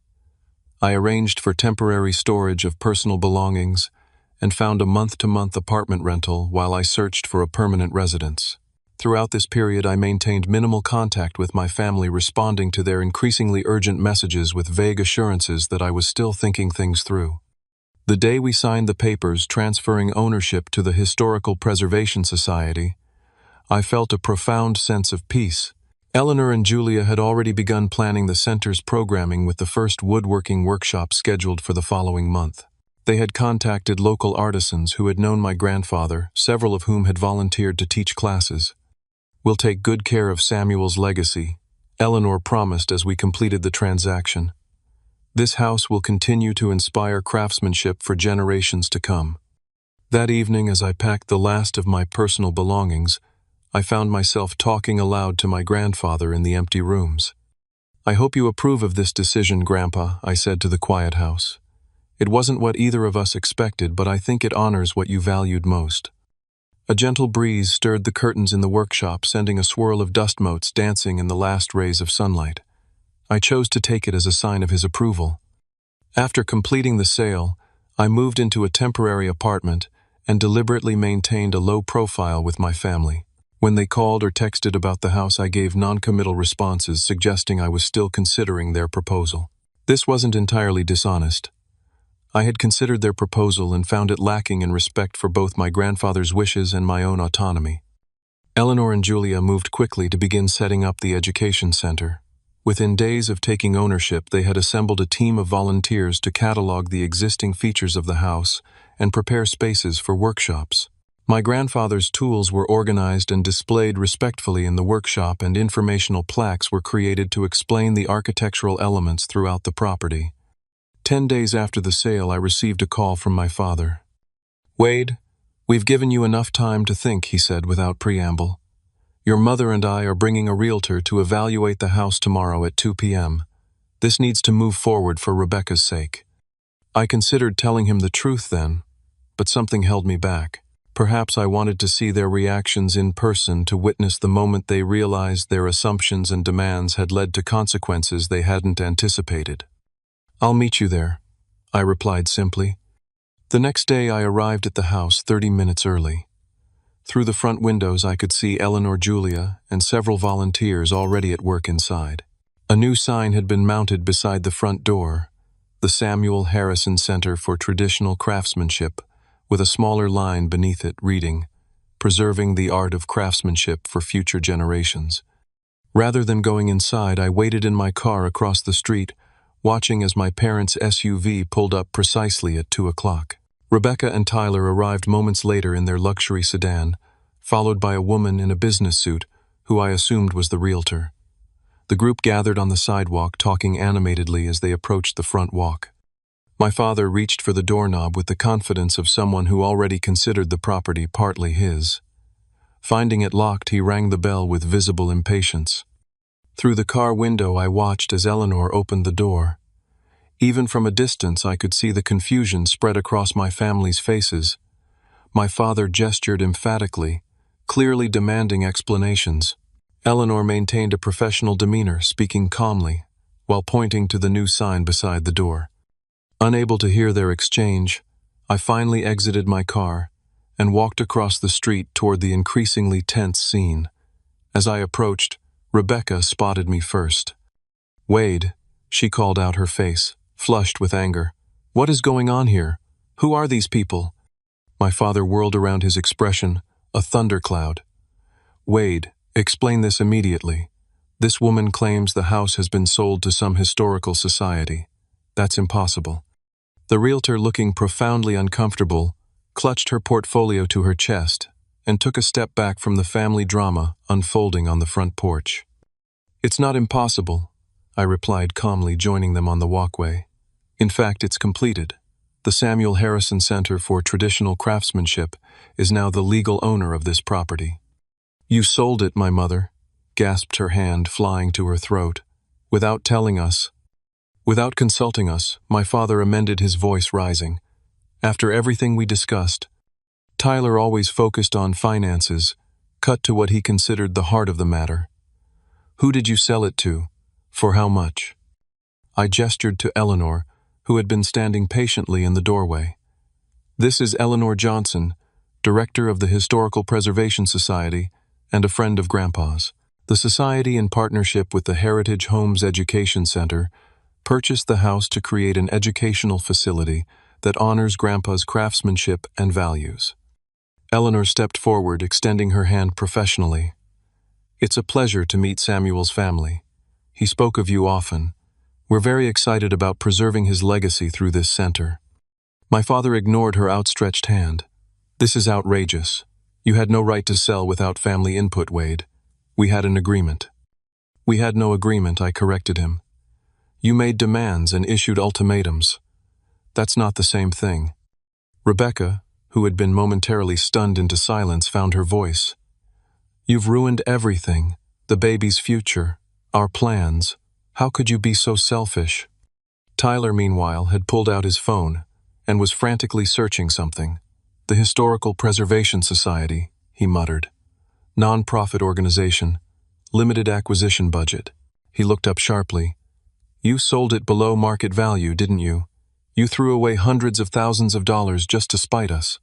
I arranged for temporary storage of personal belongings and found a month-to-month apartment rental while I searched for a permanent residence. Throughout this period, I maintained minimal contact with my family, responding to their increasingly urgent messages with vague assurances that I was still thinking things through. The day we signed the papers transferring ownership to the Historical Preservation Society, I felt a profound sense of peace. Eleanor and Julia had already begun planning the center's programming, with the first woodworking workshop scheduled for the following month. They had contacted local artisans who had known my grandfather, several of whom had volunteered to teach classes. "We'll take good care of Samuel's legacy," Eleanor promised as we completed the transaction. "This house will continue to inspire craftsmanship for generations to come." That evening, as I packed the last of my personal belongings, I found myself talking aloud to my grandfather in the empty rooms. "I hope you approve of this decision, Grandpa," I said to the quiet house. "It wasn't what either of us expected, but I think it honors what you valued most." A gentle breeze stirred the curtains in the workshop, sending a swirl of dust motes dancing in the last rays of sunlight. I chose to take it as a sign of his approval. After completing the sale, I moved into a temporary apartment and deliberately maintained a low profile with my family. When they called or texted about the house, I gave non-committal responses, suggesting I was still considering their proposal. This wasn't entirely dishonest. I had considered their proposal and found it lacking in respect for both my grandfather's wishes and my own autonomy. Eleanor and Julia moved quickly to begin setting up the education center. Within days of taking ownership, they had assembled a team of volunteers to catalog the existing features of the house and prepare spaces for workshops. My grandfather's tools were organized and displayed respectfully in the workshop, and informational plaques were created to explain the architectural elements throughout the property. 10 days after the sale, I received a call from my father. "Wade, "We've given you enough time to think," he said without preamble. "Your mother and I are bringing a realtor to evaluate the house tomorrow at 2 p.m. This needs to move forward for Rebecca's sake." I considered telling him the truth then, but something held me back. Perhaps I wanted to see their reactions in person, to witness the moment they realized their assumptions and demands had led to consequences they hadn't anticipated. "I'll meet you there," I replied simply. The next day I arrived at the house 30 minutes early. Through the front windows I could see Eleanor, Julia, and several volunteers already at work inside. A new sign had been mounted beside the front door, the Samuel Harrison Center for Traditional Craftsmanship, with a smaller line beneath it reading, "Preserving the Art of Craftsmanship for Future Generations." Rather than going inside, I waited in my car across the street, watching as my parents' SUV pulled up precisely at 2 o'clock. Rebecca and Tyler arrived moments later in their luxury sedan, followed by a woman in a business suit, who I assumed was the realtor. The group gathered on the sidewalk, talking animatedly as they approached the front walk. My father reached for the doorknob with the confidence of someone who already considered the property partly his. Finding it locked, he rang the bell with visible impatience. Through the car window I watched as Eleanor opened the door. Even from a distance I could see the confusion spread across my family's faces. My father gestured emphatically, clearly demanding explanations. Eleanor maintained a professional demeanor, speaking calmly, while pointing to the new sign beside the door. Unable to hear their exchange, I finally exited my car and walked across the street toward the increasingly tense scene. As I approached, Rebecca spotted me first. "Wade," she called out, her face flushed with anger. "What is going on here? Who are these people?" My father whirled around, his expression a thundercloud. "Wade, explain this immediately. This woman claims the house has been sold to some historical society. That's impossible." The realtor, looking profoundly uncomfortable, clutched her portfolio to her chest and took a step back from the family drama unfolding on the front porch. "It's not impossible," I replied calmly, joining them on the walkway. "In fact, it's completed. The Samuel Harrison Center for Traditional Craftsmanship is now the legal owner of this property." "You sold it, my mother," gasped, her hand flying to her throat. "Without telling us." Without consulting us, my father amended, his voice rising. "After everything we discussed." Tyler, always focused on finances, cut to what he considered the heart of the matter. "Who did you sell it to? For how much?" I gestured to Eleanor, who had been standing patiently in the doorway. "This is Eleanor Johnson, director of the Historical Preservation Society and a friend of Grandpa's. The society, in partnership with the Heritage Homes Education Center, purchased the house to create an educational facility that honors Grandpa's craftsmanship and values." Eleanor stepped forward, extending her hand professionally. "It's a pleasure to meet Samuel's family. He spoke of you often. We're very excited about preserving his legacy through this center." My father ignored her outstretched hand. "This is outrageous. You had no right to sell without family input, Wade. We had an agreement." "We had no agreement," I corrected him. "You made demands and issued ultimatums. That's not the same thing." Rebecca, who had been momentarily stunned into silence, found her voice. "You've ruined everything, the baby's future, our plans. How could you be so selfish?" Tyler, meanwhile, had pulled out his phone and was frantically searching something. "The Historical Preservation Society," he muttered. "Non-profit organization, limited acquisition budget." He looked up sharply. "You sold it below market value, didn't you? You threw away hundreds of thousands of dollars just to spite us."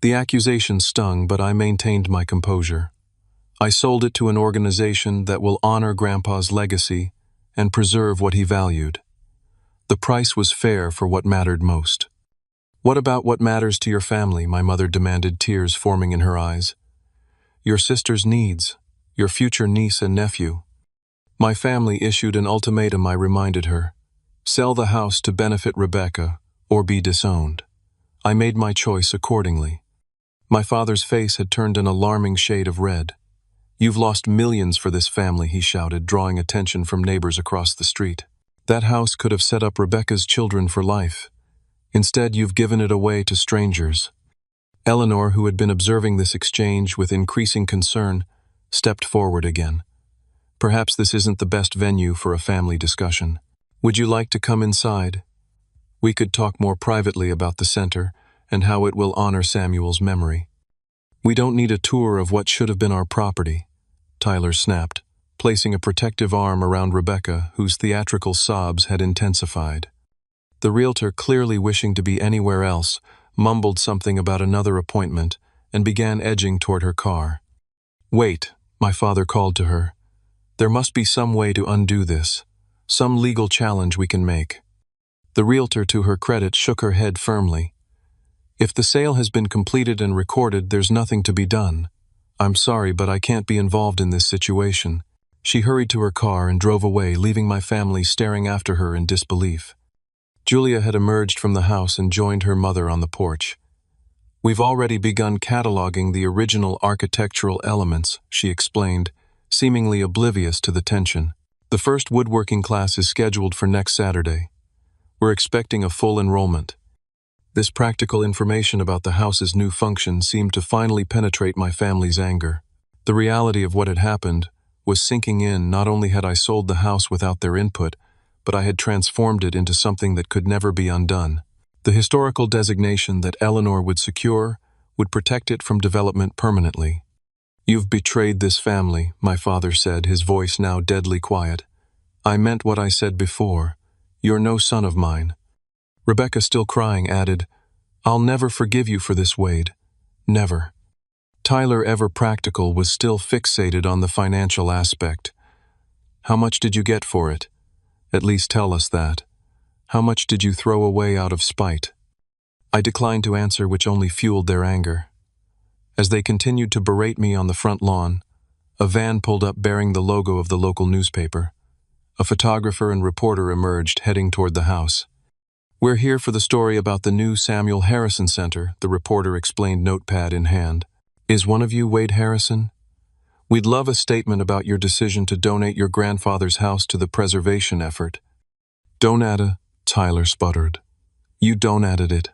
The accusation stung, but I maintained my composure. "I sold it to an organization that will honor Grandpa's legacy and preserve what he valued. The price was fair for what mattered most." "What about what matters to your family?" my mother demanded, tears forming in her eyes. "Your sister's needs, your future niece and nephew." "My family issued an ultimatum," I reminded her. "Sell the house to benefit Rebecca, or be disowned." I made my choice accordingly. My father's face had turned an alarming shade of red. "You've lost millions for this family," he shouted, drawing attention from neighbors across the street. "That house could have set up Rebecca's children for life. Instead, you've given it away to strangers." Eleanor, who had been observing this exchange with increasing concern, stepped forward again. Perhaps this isn't the best venue for a family discussion. Would you like to come inside? We could talk more privately about the center and how it will honor Samuel's memory. We don't need a tour of what should have been our property, Tyler snapped, placing a protective arm around Rebecca, whose theatrical sobs had intensified. The realtor, clearly wishing to be anywhere else, mumbled something about another appointment and began edging toward her car. Wait, my father called to her. There must be some way to undo this, some legal challenge we can make. The realtor, to her credit, shook her head firmly. If the sale has been completed and recorded, there's nothing to be done. I'm sorry, but I can't be involved in this situation. She hurried to her car and drove away, leaving my family staring after her in disbelief. Julia had emerged from the house and joined her mother on the porch. We've already begun cataloging the original architectural elements, she explained, seemingly oblivious to the tension. The first woodworking class is scheduled for next Saturday. We're expecting a full enrollment. This practical information about the house's new function seemed to finally penetrate my family's anger. The reality of what had happened was sinking in. Not only had I sold the house without their input, but I had transformed it into something that could never be undone. The historical designation that Eleanor would secure would protect it from development permanently. You've betrayed this family, my father said, his voice now deadly quiet. I meant what I said before. You're no son of mine. Rebecca, still crying, added, I'll never forgive you for this, Wade. Never. Tyler, ever practical, was still fixated on the financial aspect. How much did you get for it? At least tell us that. How much did you throw away out of spite? I declined to answer, which only fueled their anger. As they continued to berate me on the front lawn, a van pulled up bearing the logo of the local newspaper. A photographer and reporter emerged, heading toward the house. We're here for the story about the new Samuel Harrison Center, the reporter explained, notepad in hand. Is one of you Wade Harrison? We'd love a statement about your decision to donate your grandfather's house to the preservation effort. Donata, Tyler sputtered. You donated it.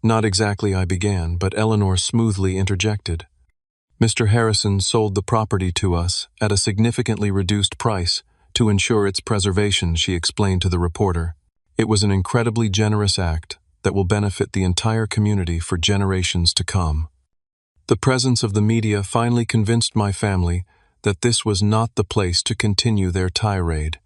Not exactly, I began, but Eleanor smoothly interjected. Mr. Harrison sold the property to us at a significantly reduced price to ensure its preservation, she explained to the reporter. It was an incredibly generous act that will benefit the entire community for generations to come. The presence of the media finally convinced my family that this was not the place to continue their tirade.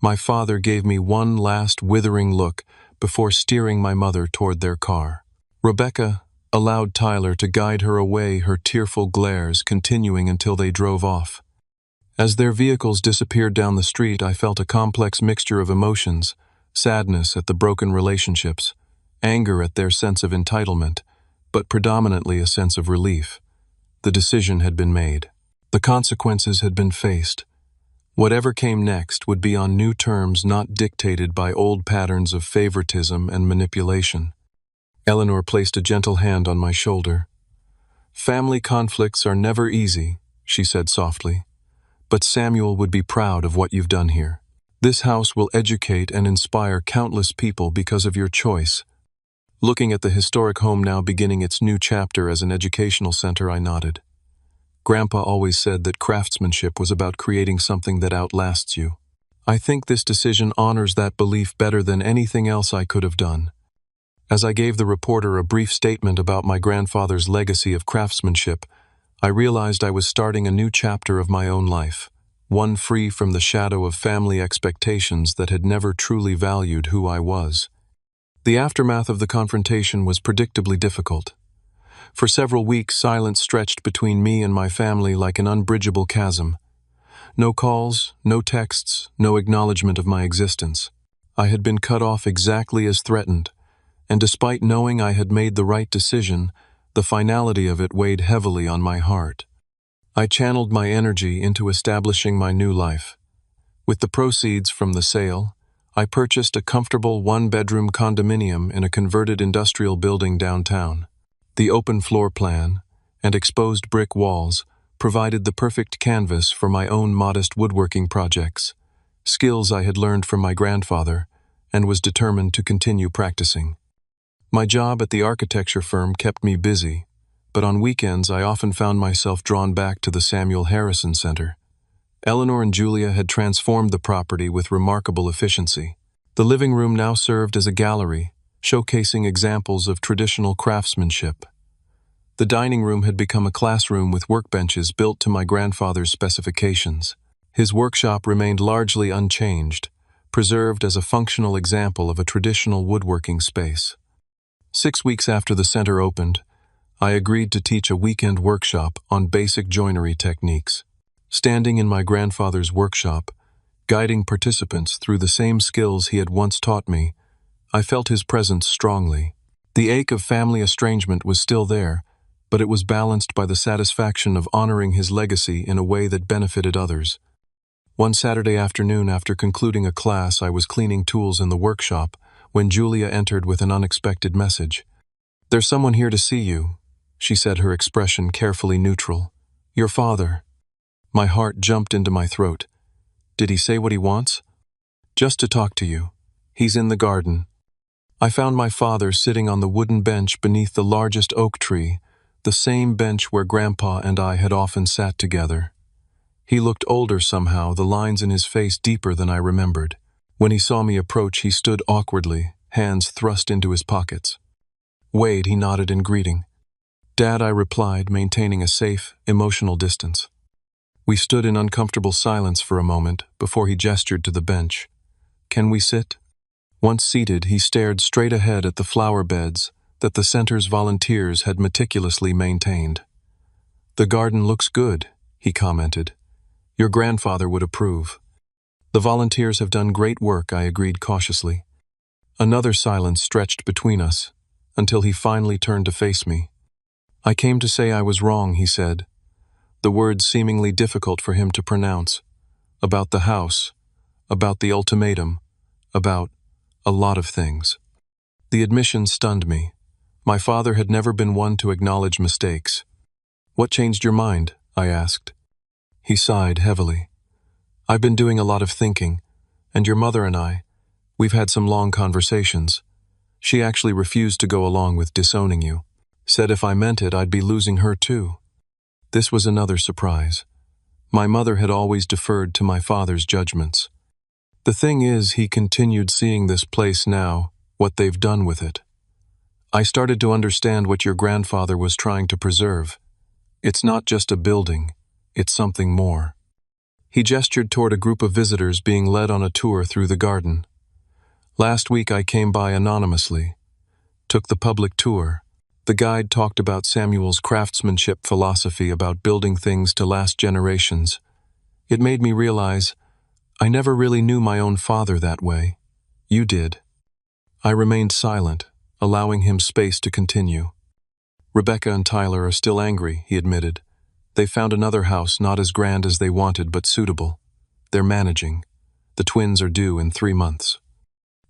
My father gave me one last withering look before steering my mother toward their car. Rebecca allowed Tyler to guide her away, her tearful glares continuing until they drove off. As their vehicles disappeared down the street, I felt a complex mixture of emotions: sadness at the broken relationships, anger at their sense of entitlement, but predominantly a sense of relief. The decision had been made. The consequences had been faced. Whatever came next would be on new terms, not dictated by old patterns of favoritism and manipulation. Eleanor placed a gentle hand on my shoulder. Family conflicts are never easy, she said softly, but Samuel would be proud of what you've done here. This house will educate and inspire countless people because of your choice. Looking at the historic home now beginning its new chapter as an educational center, I nodded. Grandpa always said that craftsmanship was about creating something that outlasts you. I think this decision honors that belief better than anything else I could have done. As I gave the reporter a brief statement about my grandfather's legacy of craftsmanship, I realized I was starting a new chapter of my own life, one free from the shadow of family expectations that had never truly valued who I was. The aftermath of the confrontation was predictably difficult. For several weeks, silence stretched between me and my family like an unbridgeable chasm. No calls, no texts, no acknowledgement of my existence. I had been cut off exactly as threatened, and despite knowing I had made the right decision, the finality of it weighed heavily on my heart. I channeled my energy into establishing my new life. With the proceeds from the sale, I purchased a comfortable one-bedroom condominium in a converted industrial building downtown. The open floor plan and exposed brick walls provided the perfect canvas for my own modest woodworking projects, skills I had learned from my grandfather and was determined to continue practicing. My job at the architecture firm kept me busy, but on weekends I often found myself drawn back to the Samuel Harrison Center. Eleanor and Julia had transformed the property with remarkable efficiency. The living room now served as a gallery, showcasing examples of traditional craftsmanship. The dining room had become a classroom with workbenches built to my grandfather's specifications. His workshop remained largely unchanged, preserved as a functional example of a traditional woodworking space. 6 weeks after the center opened, I agreed to teach a weekend workshop on basic joinery techniques. Standing in my grandfather's workshop, guiding participants through the same skills he had once taught me, I felt his presence strongly. The ache of family estrangement was still there, but it was balanced by the satisfaction of honoring his legacy in a way that benefited others. One Saturday afternoon, after concluding a class, I was cleaning tools in the workshop when Julia entered with an unexpected message. "There's someone here to see you," she said, her expression carefully neutral. "Your father." My heart jumped into my throat. "Did he say what he wants?" "Just to talk to you. He's in the garden." I found my father sitting on the wooden bench beneath the largest oak tree, the same bench where Grandpa and I had often sat together. He looked older somehow, the lines in his face deeper than I remembered. When he saw me approach, he stood awkwardly, hands thrust into his pockets. "Wade," he nodded in greeting. "Dad," I replied, maintaining a safe, emotional distance. We stood in uncomfortable silence for a moment before he gestured to the bench. "Can we sit?" Once seated, he stared straight ahead at the flower beds that the center's volunteers had meticulously maintained. "The garden looks good," he commented. "Your grandfather would approve." "The volunteers have done great work," I agreed cautiously. Another silence stretched between us, until he finally turned to face me. "I came to say I was wrong," he said, the words seemingly difficult for him to pronounce. "About the house, about the ultimatum, about a lot of things." The admission stunned me. My father had never been one to acknowledge mistakes. "What changed your mind?" I asked. He sighed heavily. "I've been doing a lot of thinking, and your mother and we've had some long conversations. She actually refused to go along with disowning you. Said if I meant it, I'd be losing her too." This was another surprise. My mother had always deferred to my father's judgments. "The thing is," he continued, "seeing this place now, what they've done with it. I started to understand what your grandfather was trying to preserve. It's not just a building, it's something more." He gestured toward a group of visitors being led on a tour through the garden. "Last week I came by anonymously, took the public tour. The guide talked about Samuel's craftsmanship philosophy about building things to last generations. It made me realize I never really knew my own father that way. You did." I remained silent, allowing him space to continue. "Rebecca and Tyler are still angry," he admitted. "They found another house not as grand as they wanted but suitable. They're managing. The twins are due in 3 months."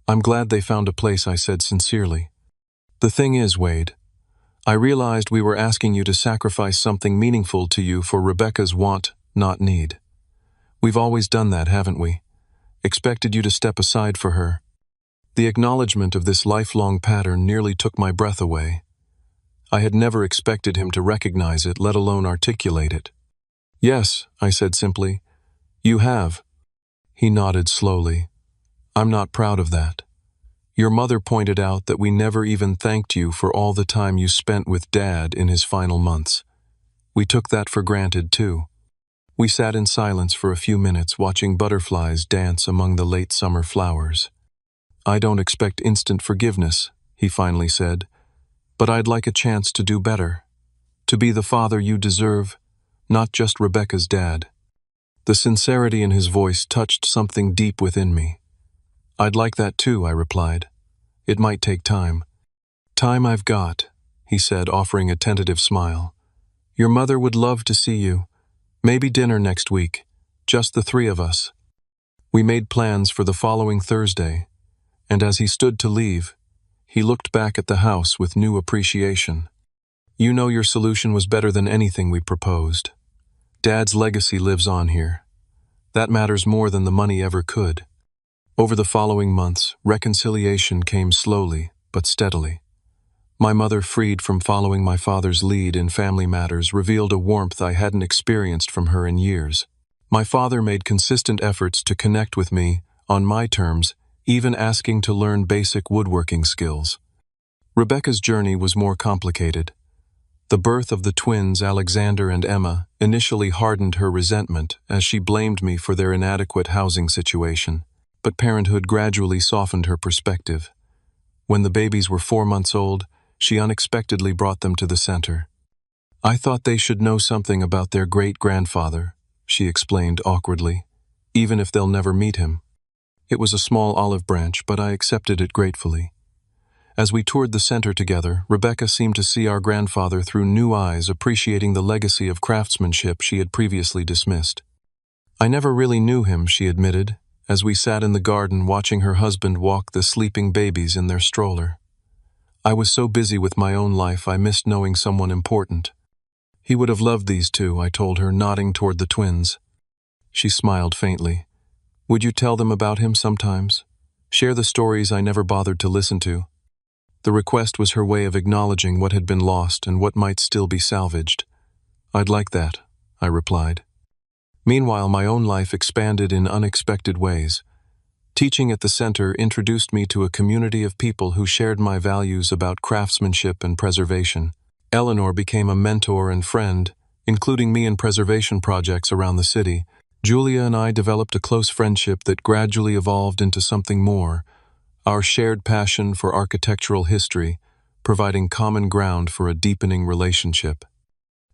"I'm glad they found a place," I said sincerely. "The thing is, Wade, I realized we were asking you to sacrifice something meaningful to you for Rebecca's want, not need. We've always done that, haven't we? Expected you to step aside for her." The acknowledgement of this lifelong pattern nearly took my breath away. I had never expected him to recognize it, let alone articulate it. "Yes," I said simply. "You have." He nodded slowly. "I'm not proud of that. Your mother pointed out that we never even thanked you for all the time you spent with Dad in his final months. We took that for granted, too." We sat in silence for a few minutes, watching butterflies dance among the late summer flowers. "I don't expect instant forgiveness," he finally said, "but I'd like a chance to do better. To be the father you deserve, not just Rebecca's dad." The sincerity in his voice touched something deep within me. "I'd like that too," I replied. "It might take time." "Time I've got," he said, offering a tentative smile. "Your mother would love to see you. Maybe dinner next week, just the 3 of us." We made plans for the following Thursday, and as he stood to leave, he looked back at the house with new appreciation. "You know your solution was better than anything we proposed. Dad's legacy lives on here. That matters more than the money ever could." Over the following months, reconciliation came slowly but steadily. My mother, freed from following my father's lead in family matters, revealed a warmth I hadn't experienced from her in years. My father made consistent efforts to connect with me on my terms, even asking to learn basic woodworking skills. Rebecca's journey was more complicated. The birth of the twins, Alexander and Emma, initially hardened her resentment as she blamed me for their inadequate housing situation. But parenthood gradually softened her perspective. When the babies were 4 months old, she unexpectedly brought them to the center. "I thought they should know something about their great-grandfather," she explained awkwardly, "even if they'll never meet him." It was a small olive branch, but I accepted it gratefully. As we toured the center together, Rebecca seemed to see our grandfather through new eyes, appreciating the legacy of craftsmanship she had previously dismissed. "I never really knew him," she admitted, as we sat in the garden watching her husband walk the sleeping babies in their stroller. "I was so busy with my own life I missed knowing someone important." "He would have loved these two," I told her, nodding toward the twins. She smiled faintly. "Would you tell them about him sometimes? Share the stories I never bothered to listen to?" The request was her way of acknowledging what had been lost and what might still be salvaged. "I'd like that," I replied. Meanwhile, my own life expanded in unexpected ways. Teaching at the center introduced me to a community of people who shared my values about craftsmanship and preservation. Eleanor became a mentor and friend, including me in preservation projects around the city. Julia and I developed a close friendship that gradually evolved into something more, our shared passion for architectural history, providing common ground for a deepening relationship.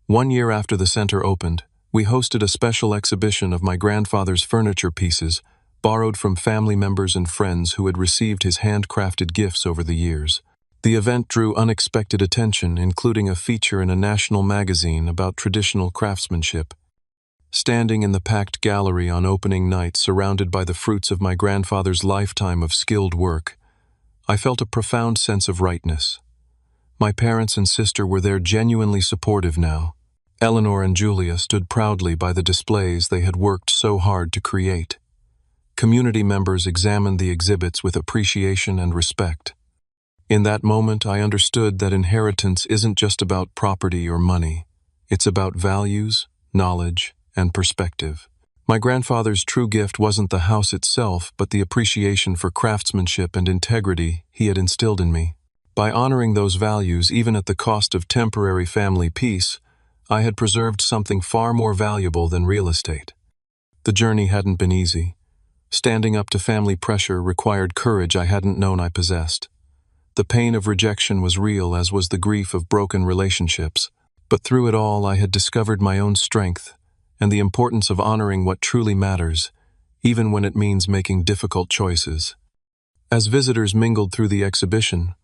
1 year after the center opened, we hosted a special exhibition of my grandfather's furniture pieces, borrowed from family members and friends who had received his handcrafted gifts over the years. The event drew unexpected attention, including a feature in a national magazine about traditional craftsmanship. Standing in the packed gallery on opening night, surrounded by the fruits of my grandfather's lifetime of skilled work, I felt a profound sense of rightness. My parents and sister were there, genuinely supportive now. Eleanor and Julia stood proudly by the displays they had worked so hard to create. Community members examined the exhibits with appreciation and respect. In that moment, I understood that inheritance isn't just about property or money. It's about values, knowledge, and perspective. My grandfather's true gift wasn't the house itself, but the appreciation for craftsmanship and integrity he had instilled in me. By honoring those values, even at the cost of temporary family peace, I had preserved something far more valuable than real estate. The journey hadn't been easy. Standing up to family pressure required courage I hadn't known I possessed. The pain of rejection was real, as was the grief of broken relationships. But through it all, I had discovered my own strength and the importance of honoring what truly matters, even when it means making difficult choices. As visitors mingled through the exhibition,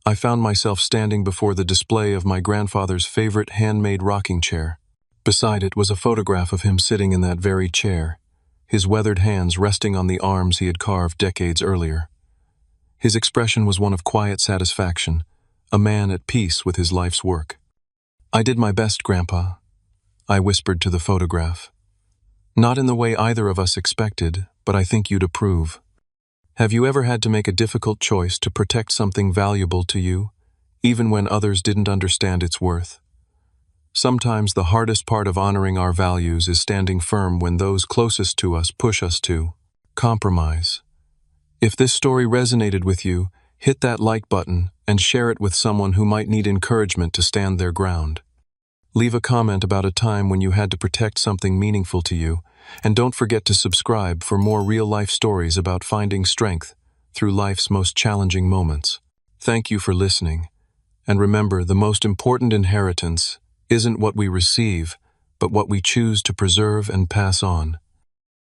I found myself standing before the display of my grandfather's favorite handmade rocking chair. Beside it was a photograph of him sitting in that very chair, his weathered hands resting on the arms he had carved decades earlier. His expression was one of quiet satisfaction, a man at peace with his life's work. "I did my best, Grandpa," I whispered to the photograph. "Not in the way either of us expected, but I think you'd approve." Have you ever had to make a difficult choice to protect something valuable to you, even when others didn't understand its worth? Sometimes the hardest part of honoring our values is standing firm when those closest to us push us to compromise. If this story resonated with you, hit that like button and share it with someone who might need encouragement to stand their ground. Leave a comment about a time when you had to protect something meaningful to you, and don't forget to subscribe for more real-life stories about finding strength through life's most challenging moments. Thank you for listening, and remember, the most important inheritance isn't what we receive, but what we choose to preserve and pass on.